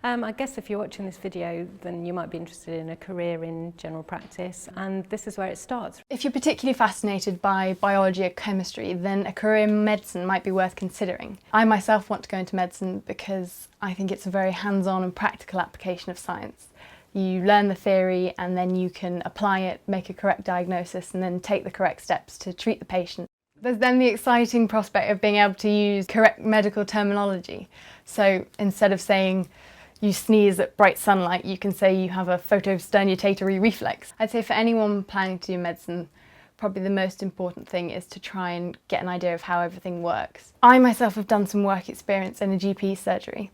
I guess if you're watching this video, then you might be interested in a career in general practice, and this is where it starts. If you're particularly fascinated by biology or chemistry, then a career in medicine might be worth considering. I myself want to go into medicine because I think it's a very hands-on and practical application of science. You learn the theory and then you can apply it, make a correct diagnosis, and then take the correct steps to treat the patient. There's then the exciting prospect of being able to use correct medical terminology. So instead of saying you sneeze at bright sunlight, you can say you have a photosternutatory reflex. I'd say for anyone planning to do medicine, probably the most important thing is to try and get an idea of how everything works. I myself have done some work experience in a GP surgery,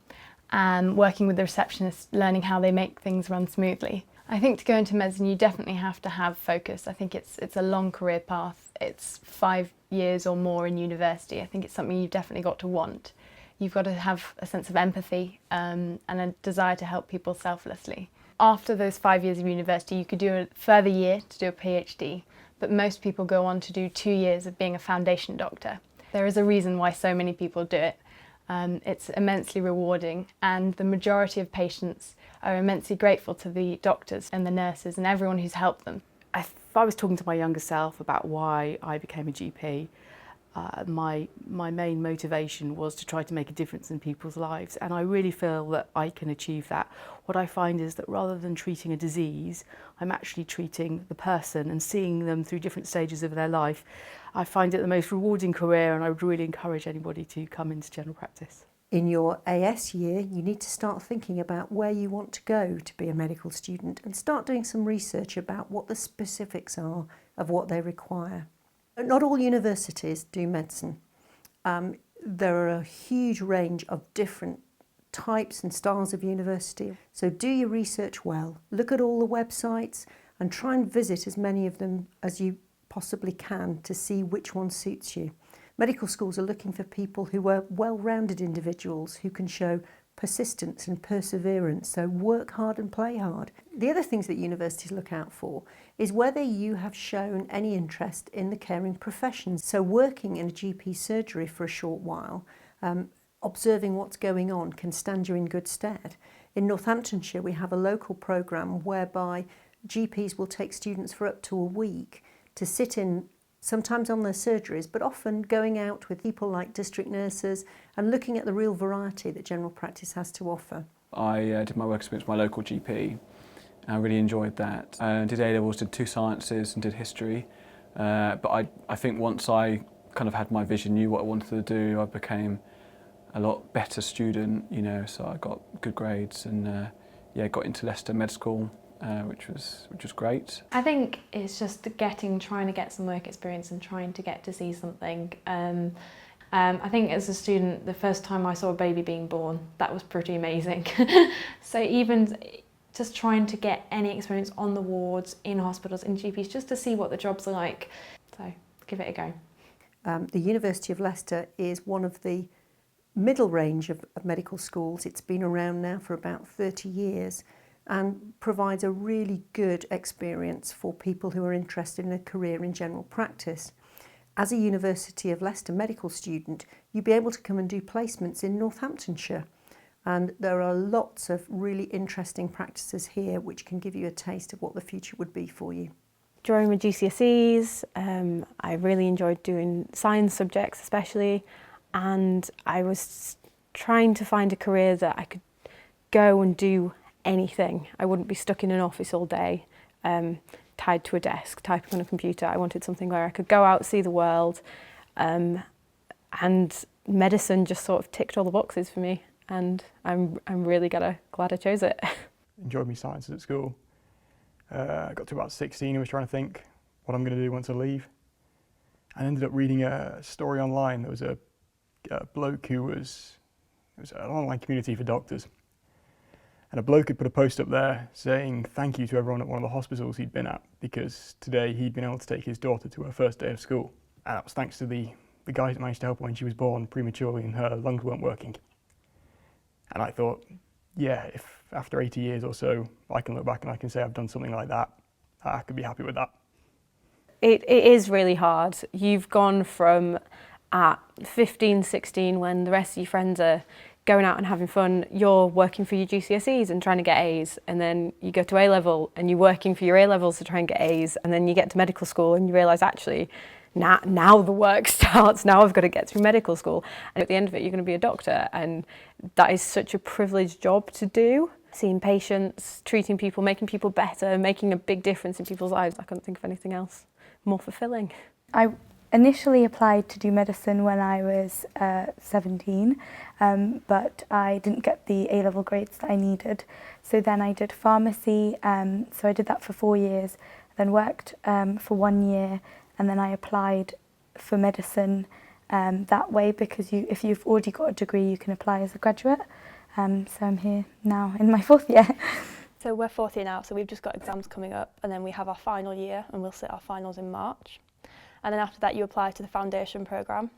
working with the receptionist, learning how they make things run smoothly. I think to go into medicine you definitely have to have focus. I think it's a long career path. It's 5 years or more in university. I think it's something you've definitely got to want. You've got to have a sense of empathy and a desire to help people selflessly. After those 5 years of university, you could do a further year to do a PhD, but most people go on to do 2 years of being a foundation doctor. There is a reason why so many people do it. It's immensely rewarding, and the majority of patients are immensely grateful to the doctors and the nurses and everyone who's helped them. If I was talking to my younger self about why I became a GP, my main motivation was to try to make a difference in people's lives, and I really feel that I can achieve that. What I find is that rather than treating a disease, I'm actually treating the person and seeing them through different stages of their life. I find it the most rewarding career, and I would really encourage anybody to come into general practice. In your AS year, you need to start thinking about where you want to go to be a medical student and start doing some research about what the specifics are of what they require. Not all universities do medicine. There are a huge range of different types and styles of university. So do your research well, look at all the websites and try and visit as many of them as you possibly can to see which one suits you. Medical schools are looking for people who are well-rounded individuals who can show persistence and perseverance, so work hard and play hard. The other things that universities look out for is whether you have shown any interest in the caring professions. So working in a GP surgery for a short while, observing what's going on can stand you in good stead. In Northamptonshire we have a local programme whereby GPs will take students for up to a week to sit in, sometimes on their surgeries, but often going out with people like district nurses and looking at the real variety that general practice has to offer. I did my work experience with my local GP. I really enjoyed that. Did A-levels, did 2 sciences and did history. But I think once I kind of had my vision, knew what I wanted to do, I became a lot better student, you know, so I got good grades and yeah, got into Leicester Med School. Which was great. I think it's just trying to get some work experience and trying to get to see something. I think as a student, the first time I saw a baby being born, that was pretty amazing. So even just trying to get any experience on the wards, in hospitals, in GPs, just to see what the jobs are like. So give it a go. The University of Leicester is one of the middle range of medical schools. It's been around now for about 30 years. And provides a really good experience for people who are interested in a career in general practice. As a University of Leicester medical student, you'll be able to come and do placements in Northamptonshire. And there are lots of really interesting practices here which can give you a taste of what the future would be for you. During my GCSEs, I really enjoyed doing science subjects especially, and I was trying to find a career that I could go and do anything. I wouldn't be stuck in an office all day, tied to a desk, typing on a computer. I wanted something where I could go out, see the world, and medicine just sort of ticked all the boxes for me, and I'm really glad I chose it. Enjoyed my sciences at school. I got to about 16 and was trying to think what I'm going to do once I leave. I ended up reading a story online. There was a bloke it was an online community for doctors. And a bloke had put a post up there saying thank you to everyone at one of the hospitals he'd been at, because today he'd been able to take his daughter to her first day of school. And that was thanks to the guys that managed to help her when she was born prematurely and her lungs weren't working. And I thought, yeah, if after 80 years or so I can look back and I can say I've done something like that, I could be happy with that. It is really hard. You've gone from at 15, 16, when the rest of your friends are going out and having fun, you're working for your GCSEs and trying to get A's, and then you go to A-level and you're working for your A-levels to try and get A's, and then you get to medical school and you realise actually now the work starts, now I've got to get through medical school, and at the end of it you're going to be a doctor, and that is such a privileged job to do. Seeing patients, treating people, making people better, making a big difference in people's lives. I couldn't think of anything else more fulfilling. I initially applied to do medicine when I was 17, but I didn't get the A-level grades that I needed. So then I did pharmacy, so I did that for 4 years, then worked for 1 year, and then I applied for medicine that way, because if you've already got a degree you can apply as a graduate. So I'm here now in my 4th year. So we're 4th year now, so we've just got exams coming up, and then we have our final year and we'll sit our finals in March. And then after that you apply to the foundation programme,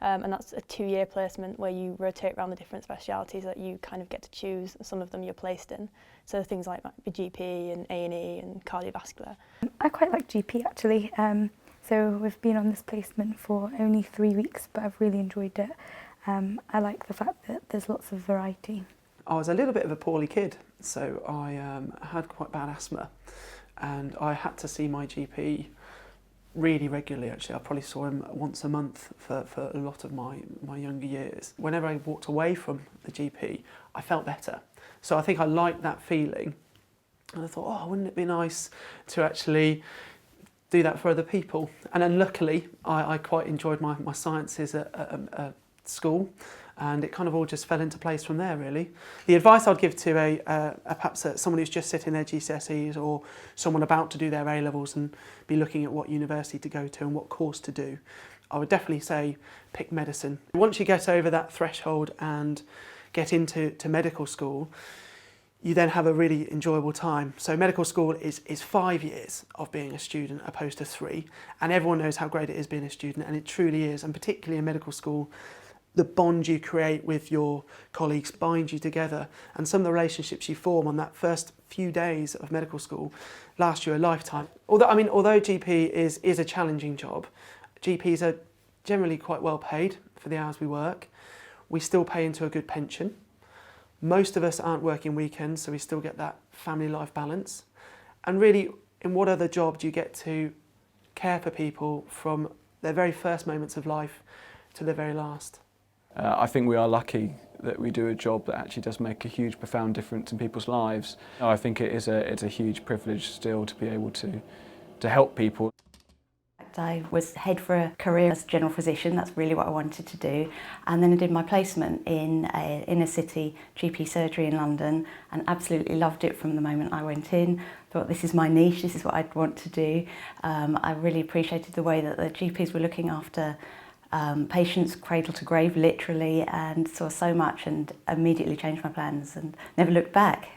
and that's a 2-year placement where you rotate around the different specialities that you kind of get to choose, and some of them you're placed in. So things like GP and A&E and cardiovascular. I quite like GP actually. So we've been on this placement for only 3 weeks, but I've really enjoyed it. I like the fact that there's lots of variety. I was a little bit of a poorly kid, so I had quite bad asthma, and I had to see my GP really regularly actually. I probably saw him once a month for a lot of my younger years. Whenever I walked away from the GP, I felt better. So I think I liked that feeling, and I thought, oh, wouldn't it be nice to actually do that for other people? And then luckily I quite enjoyed my sciences at school, and it kind of all just fell into place from there really. The advice I'd give to perhaps someone who's just sitting their GCSEs, or someone about to do their A-levels and be looking at what university to go to and what course to do, I would definitely say pick medicine. Once you get over that threshold and get into medical school, you then have a really enjoyable time. So medical school is 5 years of being a student opposed to 3, and everyone knows how great it is being a student, and it truly is. And particularly in medical school, the bond you create with your colleagues binds you together, and some of the relationships you form on that first few days of medical school last you a lifetime. Although GP is a challenging job, GPs are generally quite well paid for the hours we work. We still pay into a good pension. Most of us aren't working weekends, so we still get that family life balance. And really, in what other job do you get to care for people from their very first moments of life to their very last? I think we are lucky that we do a job that actually does make a huge, profound difference in people's lives. I think it's a huge privilege still to be able to help people. I was head for a career as a general physician. That's really what I wanted to do. And then I did my placement in a inner city GP surgery in London, and absolutely loved it from the moment I went in. Thought this is my niche, this is what I'd want to do. I really appreciated the way that the GPs were looking after patients cradle to grave, literally, and saw so much and immediately changed my plans and never looked back.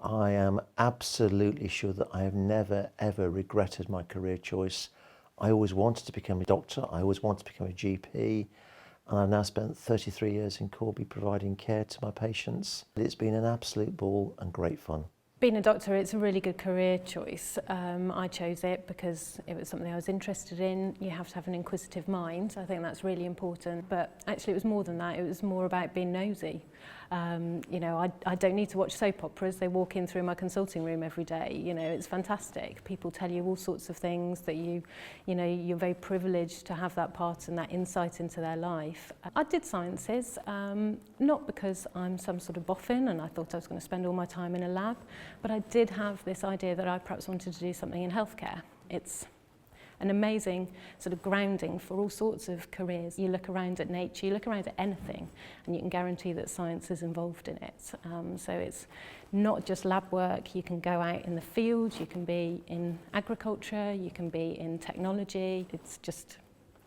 I am absolutely sure that I have never ever regretted my career choice. I always wanted to become a doctor, I always wanted to become a GP, and I've now spent 33 years in Corby providing care to my patients. It's been an absolute ball and great fun. Being a doctor, it's a really good career choice. I chose it because it was something I was interested in. You have to have an inquisitive mind. I think that's really important. But actually it was more than that. It was more about being nosy. You know, I don't need to watch soap operas. They walk in through my consulting room every day. You know, it's fantastic. People tell you all sorts of things that you know, you're very privileged to have that part and that insight into their life. I did sciences, not because I'm some sort of boffin and I thought I was going to spend all my time in a lab, but I did have this idea that I perhaps wanted to do something in healthcare. It's an amazing sort of grounding for all sorts of careers. You look around at nature, you look around at anything, and you can guarantee that science is involved in it. So it's not just lab work. You can go out in the field, you can be in agriculture, you can be in technology. It's just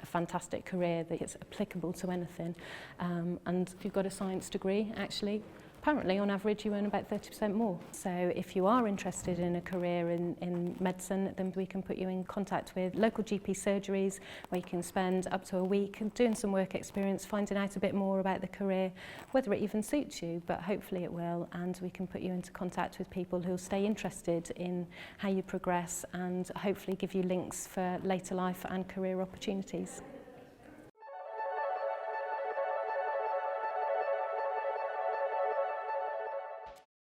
a fantastic career that is applicable to anything. And if you've got a science degree, actually, apparently on average you earn about 30% more. So if you are interested in a career in medicine, then we can put you in contact with local GP surgeries where you can spend up to a week doing some work experience, finding out a bit more about the career, whether it even suits you, but hopefully it will, and we can put you into contact with people who'll stay interested in how you progress and hopefully give you links for later life and career opportunities.